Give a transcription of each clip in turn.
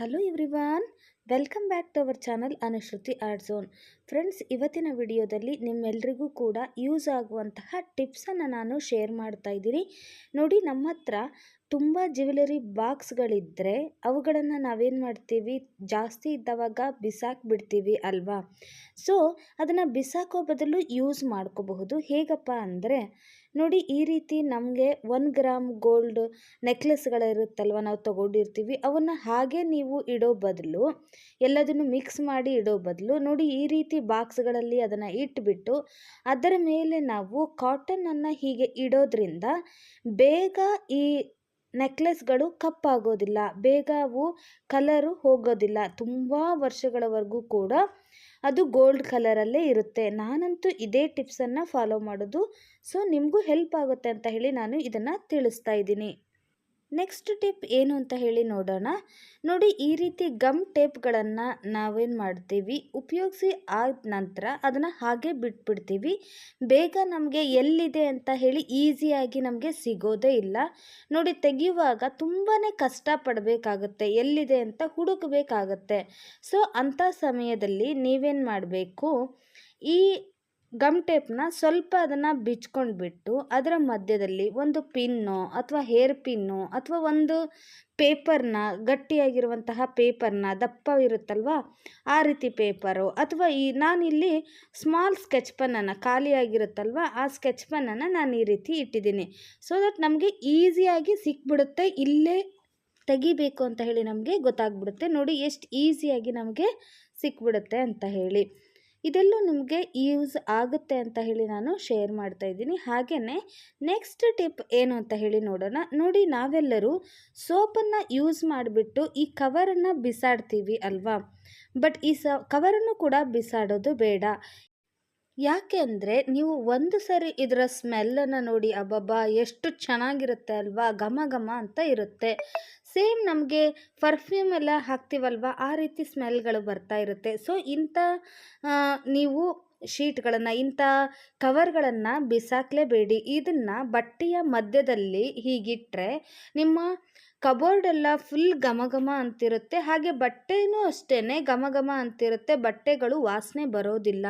Hello everyone, welcome back to our channel Anushruti art zone. Friends, ಇವತ್ತಿನ ವಿಡಿಯೋದಲ್ಲಿ ನಿಮ್ಮೆಲ್ರಿಗೂ ಕೂಡ ಯೂಸ್ ಆಗುವಂತಹ ಟಿಪ್ಸನ್ನು ನಾನು ಶೇರ್ ಮಾಡ್ತಾ ಇದ್ದೀನಿ. ನೋಡಿ, ನಮ್ಮ ಹತ್ರ ತುಂಬ ಜ್ಯುವೆಲರಿ ಬಾಕ್ಸ್ಗಳಿದ್ದರೆ ಅವುಗಳನ್ನು ನಾವೇನು ಮಾಡ್ತೀವಿ, ಜಾಸ್ತಿ ಇದ್ದವಾಗ ಬಿಸಾಕ್ಬಿಡ್ತೀವಿ ಅಲ್ವಾ. ಸೊ ಅದನ್ನು ಬಿಸಾಕೋ ಬದಲು ಯೂಸ್ ಮಾಡ್ಕೋಬಹುದು. ಹೇಗಪ್ಪ ಅಂದರೆ, ನೋಡಿ, ಈ ರೀತಿ ನಮಗೆ 1 ಗ್ರಾಮ್ ಗೋಲ್ಡ್ ನೆಕ್ಲೆಸ್ಗಳಿರುತ್ತಲ್ವ, ನಾವು ತಗೊಂಡಿರ್ತೀವಿ, ಅವನ್ನು ಹಾಗೆ ನೀವು ಇಡೋ ಬದಲು, ಎಲ್ಲದನ್ನು ಮಿಕ್ಸ್ ಮಾಡಿ ಇಡೋ ಬದಲು, ನೋಡಿ, ಈ ರೀತಿ ಬಾಕ್ಸ್ಗಳಲ್ಲಿ ಅದನ್ನು ಇಟ್ಬಿಟ್ಟು ಅದರ ಮೇಲೆ ನಾವು ಕಾಟನನ್ನು ಹೀಗೆ ಇಡೋದ್ರಿಂದ ಬೇಗ ಈ ನೆಕ್ಲೆಸ್ಗಳು ಕಪ್ಪಾಗೋದಿಲ್ಲ, ಬೇಗ ಅವು ಕಲರು ಹೋಗೋದಿಲ್ಲ, ತುಂಬ ವರ್ಷಗಳವರೆಗೂ ಕೂಡ ಅದು ಗೋಲ್ಡ್ ಕಲರಲ್ಲೇ ಇರುತ್ತೆ. ನಾನಂತೂ ಇದೇ ಟಿಪ್ಸನ್ನು ಫಾಲೋ ಮಾಡೋದು. ಸೊ ನಿಮಗೂ ಹೆಲ್ಪ್ ಆಗುತ್ತೆ ಅಂತ ಹೇಳಿ ನಾನು ಇದನ್ನು ತಿಳಿಸ್ತಾ ಇದ್ದೀನಿ. ನೆಕ್ಸ್ಟ್ ಟಿಪ್ ಏನು ಅಂತ ಹೇಳಿ ನೋಡೋಣ. ನೋಡಿ, ಈ ರೀತಿ ಗಮ್ ಟೇಪ್ಗಳನ್ನು ನಾವೇನು ಮಾಡ್ತೀವಿ, ಉಪಯೋಗಿಸಿ ಆದ ನಂತರ ಅದನ್ನು ಹಾಗೆ ಬಿಟ್ಬಿಡ್ತೀವಿ. ಬೇಗ ನಮಗೆ ಎಲ್ಲಿದೆ ಅಂತ ಹೇಳಿ ಈಸಿಯಾಗಿ ನಮಗೆ ಸಿಗೋದೇ ಇಲ್ಲ. ನೋಡಿ, ತೆಗೆಯುವಾಗ ತುಂಬಾ ಕಷ್ಟಪಡಬೇಕಾಗತ್ತೆ, ಎಲ್ಲಿದೆ ಅಂತ ಹುಡುಕಬೇಕಾಗತ್ತೆ. ಸೊ ಅಂಥ ಸಮಯದಲ್ಲಿ ನೀವೇನು ಮಾಡಬೇಕು, ಈ ಗಮ್ ಟೇಪ್ನ ಸ್ವಲ್ಪ ಅದನ್ನು ಬಿಚ್ಕೊಂಡ್ಬಿಟ್ಟು ಅದರ ಮಧ್ಯದಲ್ಲಿ ಒಂದು ಪಿನ್ನು ಅಥವಾ ಹೇರ್ ಪಿನ್ನು ಅಥವಾ ಒಂದು ಪೇಪರ್ನ, ಗಟ್ಟಿಯಾಗಿರುವಂತಹ ಪೇಪರ್ನ, ದಪ್ಪ ಇರುತ್ತಲ್ವ ಆ ರೀತಿ ಪೇಪರು, ಅಥವಾ ನಾನಿಲ್ಲಿ ಸ್ಮಾಲ್ ಸ್ಕೆಚ್ ಪೆನ್ನನ್ನು, ಖಾಲಿಯಾಗಿರುತ್ತಲ್ವ ಆ ಸ್ಕೆಚ್ ಪೆನ್ನನ್ನು ನಾನು ಈ ರೀತಿ ಇಟ್ಟಿದ್ದೀನಿ. ಸೊ ದಟ್ ನಮಗೆ ಈಸಿಯಾಗಿ ಸಿಕ್ಬಿಡುತ್ತೆ, ಇಲ್ಲೇ ತೆಗಿಬೇಕು ಅಂತ ಹೇಳಿ ನಮಗೆ ಗೊತ್ತಾಗ್ಬಿಡುತ್ತೆ. ನೋಡಿ ಎಷ್ಟು ಈಸಿಯಾಗಿ ನಮಗೆ ಸಿಕ್ಬಿಡುತ್ತೆ ಅಂತ ಹೇಳಿ. ಇದೆಲ್ಲೂ ನಿಮಗೆ ಯೂಸ್ ಆಗುತ್ತೆ ಅಂತ ಹೇಳಿ ನಾನು ಶೇರ್ ಮಾಡ್ತಾ ಇದ್ದೀನಿ. ಹಾಗೆಯೇ ನೆಕ್ಸ್ಟ್ ಟಿಪ್ ಏನು ಅಂತ ಹೇಳಿ ನೋಡೋಣ. ನೋಡಿ, ನಾವೆಲ್ಲರೂ ಸೋಪನ್ನು ಯೂಸ್ ಮಾಡಿಬಿಟ್ಟು ಈ ಕವರನ್ನು ಬಿಸಾಡ್ತೀವಿ ಅಲ್ವಾ. ಬಟ್ ಈ ಕವರನ್ನು ಕೂಡ ಬಿಸಾಡೋದು ಬೇಡ. ಯಾಕೆ ಅಂದರೆ, ನೀವು ಒಂದು ಸರಿ ಇದರ ಸ್ಮೆಲ್ಲನ್ನು ನೋಡಿ, ಅಬ್ಬಬ್ಬಾ ಎಷ್ಟು ಚೆನ್ನಾಗಿರುತ್ತೆ ಅಲ್ವಾ, ಘಮ ಘಮ ಅಂತ ಇರುತ್ತೆ. ಸೇಮ್ ನಮಗೆ ಪರ್ಫ್ಯೂಮ್ ಎಲ್ಲ ಹಾಕ್ತೀವಲ್ವ, ಆ ರೀತಿ ಸ್ಮೆಲ್ಗಳು ಬರ್ತಾ ಇರುತ್ತೆ. ಸೊ ಇಂಥ ನೀವು ಶೀಟ್ಗಳನ್ನು, ಇಂಥ ಕವರ್ಗಳನ್ನು ಬಿಸಾಕಲೇಬೇಡಿ. ಇದನ್ನು ಬಟ್ಟೆಯ ಮಧ್ಯದಲ್ಲಿ ಹೀಗಿಟ್ಟರೆ ನಿಮ್ಮ ಕಬೋರ್ಡೆಲ್ಲ ಫುಲ್ ಘಮ ಘಮ ಅಂತಿರುತ್ತೆ. ಹಾಗೆ ಬಟ್ಟೆನೂ ಅಷ್ಟೇ ಘಮ ಘಮ ಅಂತಿರುತ್ತೆ, ಬಟ್ಟೆಗಳು ವಾಸನೆ ಬರೋದಿಲ್ಲ.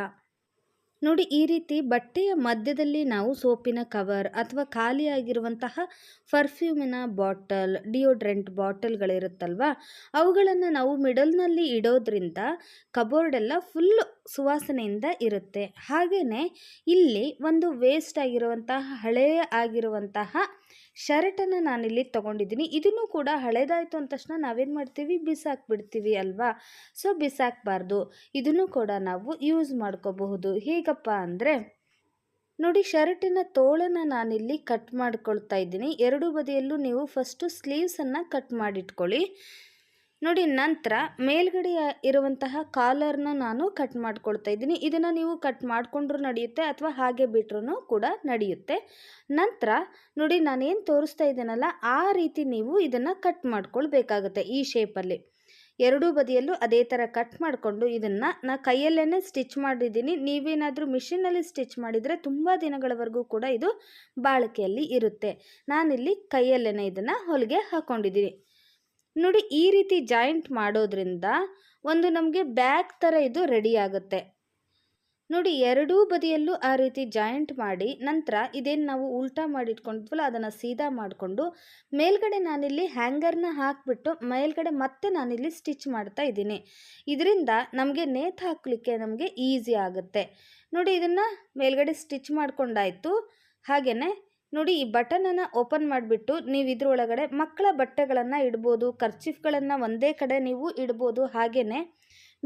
ನೋಡಿ, ಈ ರೀತಿ ಬಟ್ಟೆಯ ಮಧ್ಯದಲ್ಲಿ ನಾವು ಸೋಪಿನ ಕವರ್ ಅಥವಾ ಖಾಲಿಯಾಗಿರುವಂತಹ ಪರ್ಫ್ಯೂಮಿನ ಬಾಟಲ್, ಡಿಯೋಡ್ರೆಂಟ್ ಬಾಟಲ್ಗಳಿರುತ್ತಲ್ವ, ಅವುಗಳನ್ನು ನಾವು ಮಿಡಲ್ನಲ್ಲಿ ಇಡೋದ್ರಿಂದ ಕಬೋರ್ಡೆಲ್ಲ ಫುಲ್ ಸುವಾಸನೆಯಿಂದ ಇರುತ್ತೆ. ಹಾಗೆಯೇ ಇಲ್ಲಿ ಒಂದು ವೇಸ್ಟ್ ಆಗಿರುವಂತಹ, ಹಳೆಯ ಆಗಿರುವಂತಹ ಶರ್ಟನ್ನು ನಾನಿಲ್ಲಿ ತೊಗೊಂಡಿದ್ದೀನಿ. ಇದನ್ನು ಕೂಡ ಹಳೇದಾಯಿತು ಅಂದ ತಕ್ಷಣ ನಾವೇನು ಮಾಡ್ತೀವಿ, ಬಿಸಾಕ್ಬಿಡ್ತೀವಿ ಅಲ್ವಾ. ಸೊ ಬಿಸಾಕಬಾರ್ದು, ಇದನ್ನು ಕೂಡ ನಾವು ಯೂಸ್ ಮಾಡ್ಕೋಬಹುದು. ಹೇಗಪ್ಪ ಅಂದರೆ, ನೋಡಿ, ಶರ್ಟಿನ ತೋಳನ್ನು ನಾನಿಲ್ಲಿ ಕಟ್ ಮಾಡ್ಕೊಳ್ತಾ ಇದ್ದೀನಿ. ಎರಡೂ ಬದಿಯಲ್ಲೂ ನೀವು ಫಸ್ಟು ಸ್ಲೀವ್ಸನ್ನು ಕಟ್ ಮಾಡಿಟ್ಕೊಳ್ಳಿ. ನೋಡಿ, ನಂತರ ಮೇಲ್ಗಡೆ ಇರುವಂತಹ ಕಾಲರ್ನ ನಾನು ಕಟ್ ಮಾಡ್ಕೊಳ್ತಾ ಇದ್ದೀನಿ. ಇದನ್ನು ನೀವು ಕಟ್ ಮಾಡಿಕೊಂಡ್ರೂ ನಡೆಯುತ್ತೆ ಅಥವಾ ಹಾಗೆ ಬಿಟ್ರೂ ಕೂಡ ನಡೆಯುತ್ತೆ. ನಂತರ ನೋಡಿ, ನಾನೇನು ತೋರಿಸ್ತಾ ಇದ್ದೀನಲ್ಲ ಆ ರೀತಿ ನೀವು ಇದನ್ನು ಕಟ್ ಮಾಡ್ಕೊಳ್ಬೇಕಾಗುತ್ತೆ. ಈ ಶೇಪಲ್ಲಿ ಎರಡೂ ಬದಿಯಲ್ಲೂ ಅದೇ ಥರ ಕಟ್ ಮಾಡಿಕೊಂಡು ಇದನ್ನು ನಾನು ಕೈಯಲ್ಲೇ ಸ್ಟಿಚ್ ಮಾಡಿದ್ದೀನಿ. ನೀವೇನಾದರೂ ಮಿಷಿನಲ್ಲಿ ಸ್ಟಿಚ್ ಮಾಡಿದರೆ ತುಂಬ ದಿನಗಳವರೆಗೂ ಕೂಡ ಇದು ಬಾಳಿಕೆಯಲ್ಲಿ ಇರುತ್ತೆ. ನಾನಿಲ್ಲಿ ಕೈಯಲ್ಲೇ ಇದನ್ನು ಹೊಲಿಗೆ ಹಾಕ್ಕೊಂಡಿದ್ದೀನಿ. ನೋಡಿ, ಈ ರೀತಿ ಜಾಯಿಂಟ್ ಮಾಡೋದ್ರಿಂದ ಒಂದು ನಮಗೆ ಬ್ಯಾಗ್ ಥರ ಇದು ರೆಡಿ ಆಗುತ್ತೆ. ನೋಡಿ, ಎರಡೂ ಬದಿಯಲ್ಲೂ ಆ ರೀತಿ ಜಾಯಿಂಟ್ ಮಾಡಿ ನಂತರ ಇದೇನು ನಾವು ಉಲ್ಟಾ ಮಾಡಿಟ್ಕೊಂಡಿದ್ವಲ್ಲ ಅದನ್ನು ಸೀದಾ ಮಾಡಿಕೊಂಡು ಮೇಲ್ಗಡೆ ನಾನಿಲ್ಲಿ ಹ್ಯಾಂಗರ್ನ ಹಾಕಿಬಿಟ್ಟು ಮೇಲ್ಗಡೆ ಮತ್ತೆ ನಾನಿಲ್ಲಿ ಸ್ಟಿಚ್ ಮಾಡ್ತಾ ಇದ್ದೀನಿ. ಇದರಿಂದ ನಮಗೆ ನೇತು ಹಾಕಲಿಕ್ಕೆ ನಮಗೆ ಈಸಿ ಆಗುತ್ತೆ. ನೋಡಿ, ಇದನ್ನು ಮೇಲ್ಗಡೆ ಸ್ಟಿಚ್ ಮಾಡ್ಕೊಂಡಾಯಿತು. ಹಾಗೆಯೇ ನೋಡಿ, ಈ ಬಟನನ್ನು ಓಪನ್ ಮಾಡಿಬಿಟ್ಟು ನೀವು ಇದರೊಳಗಡೆ ಮಕ್ಕಳ ಬಟ್ಟೆಗಳನ್ನು ಇಡ್ಬೋದು, ಕರ್ಚೀಫ್ಗಳನ್ನು ಒಂದೇ ಕಡೆ ನೀವು ಇಡ್ಬೋದು. ಹಾಗೆಯೇ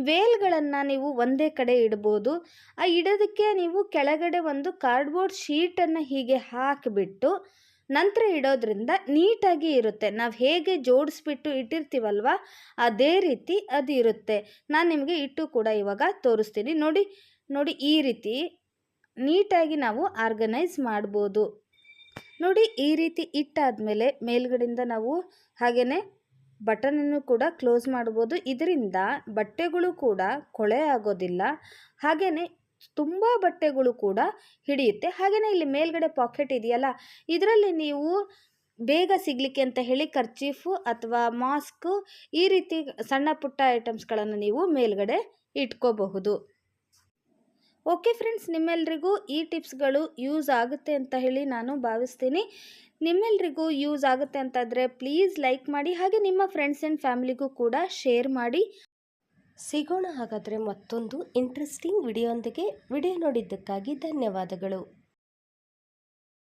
ವೇಲ್ಗಳನ್ನು ನೀವು ಒಂದೇ ಕಡೆ ಇಡ್ಬೋದು. ಆ ಇಡೋದಕ್ಕೆ ನೀವು ಕೆಳಗಡೆ ಒಂದು ಕಾರ್ಡ್ಬೋರ್ಡ್ ಶೀಟನ್ನು ಹೀಗೆ ಹಾಕಿಬಿಟ್ಟು ನಂತರ ಇಡೋದ್ರಿಂದ ನೀಟಾಗಿ ಇರುತ್ತೆ. ನಾವು ಹೇಗೆ ಜೋಡಿಸ್ಬಿಟ್ಟು ಇಟ್ಟಿರ್ತೀವಲ್ವ ಅದೇ ರೀತಿ ಅದು ಇರುತ್ತೆ. ನಾನು ನಿಮಗೆ ಇಟ್ಟು ಕೂಡ ಇವಾಗ ತೋರಿಸ್ತೀನಿ. ನೋಡಿ, ಈ ರೀತಿ ನೀಟಾಗಿ ನಾವು ಆರ್ಗನೈಸ್ ಮಾಡ್ಬೋದು. ನೋಡಿ, ಈ ರೀತಿ ಇಟ್ಟಾದಮೇಲೆ ಮೇಲ್ಗಡೆಯಿಂದ ನಾವು ಹಾಗೆಯೇ ಬಟನನ್ನು ಕೂಡ ಕ್ಲೋಸ್ ಮಾಡ್ಬೋದು. ಇದರಿಂದ ಬಟ್ಟೆಗಳು ಕೂಡ ಕೊಳೆ ಆಗೋದಿಲ್ಲ, ಹಾಗೆಯೇ ತುಂಬ ಬಟ್ಟೆಗಳು ಕೂಡ ಹಿಡಿಯುತ್ತೆ. ಹಾಗೆಯೇ ಇಲ್ಲಿ ಮೇಲ್ಗಡೆ ಪಾಕೆಟ್ ಇದೆಯಲ್ಲ, ಇದರಲ್ಲಿ ನೀವು ಬೇಗ ಸಿಗಲಿಕ್ಕೆ ಅಂತ ಹೇಳಿ ಕರ್ಚೀಫು ಅಥವಾ ಮಾಸ್ಕು ಈ ರೀತಿ ಸಣ್ಣ ಪುಟ್ಟ ಐಟಮ್ಸ್ಗಳನ್ನು ನೀವು ಮೇಲ್ಗಡೆ ಇಟ್ಕೋಬಹುದು. ಓಕೆ ಫ್ರೆಂಡ್ಸ್, ನಿಮ್ಮೆಲ್ರಿಗೂ ಈ ಟಿಪ್ಸ್ಗಳು ಯೂಸ್ ಆಗುತ್ತೆ ಅಂತ ಹೇಳಿ ನಾನು ಭಾವಿಸ್ತೀನಿ. ನಿಮ್ಮೆಲ್ರಿಗೂ ಯೂಸ್ ಆಗುತ್ತೆ ಅಂತಾದರೆ ಪ್ಲೀಸ್ ಲೈಕ್ ಮಾಡಿ, ಹಾಗೆ ನಿಮ್ಮ ಫ್ರೆಂಡ್ಸ್ ಆ್ಯಂಡ್ ಫ್ಯಾಮಿಲಿಗೂ ಕೂಡ ಶೇರ್ ಮಾಡಿ. ಸಿಗೋಣ ಹಾಗಾದರೆ ಮತ್ತೊಂದು ಇಂಟ್ರೆಸ್ಟಿಂಗ್ ವಿಡಿಯೋಂದಿಗೆ. ವಿಡಿಯೋ ನೋಡಿದ್ದಕ್ಕಾಗಿ ಧನ್ಯವಾದಗಳು.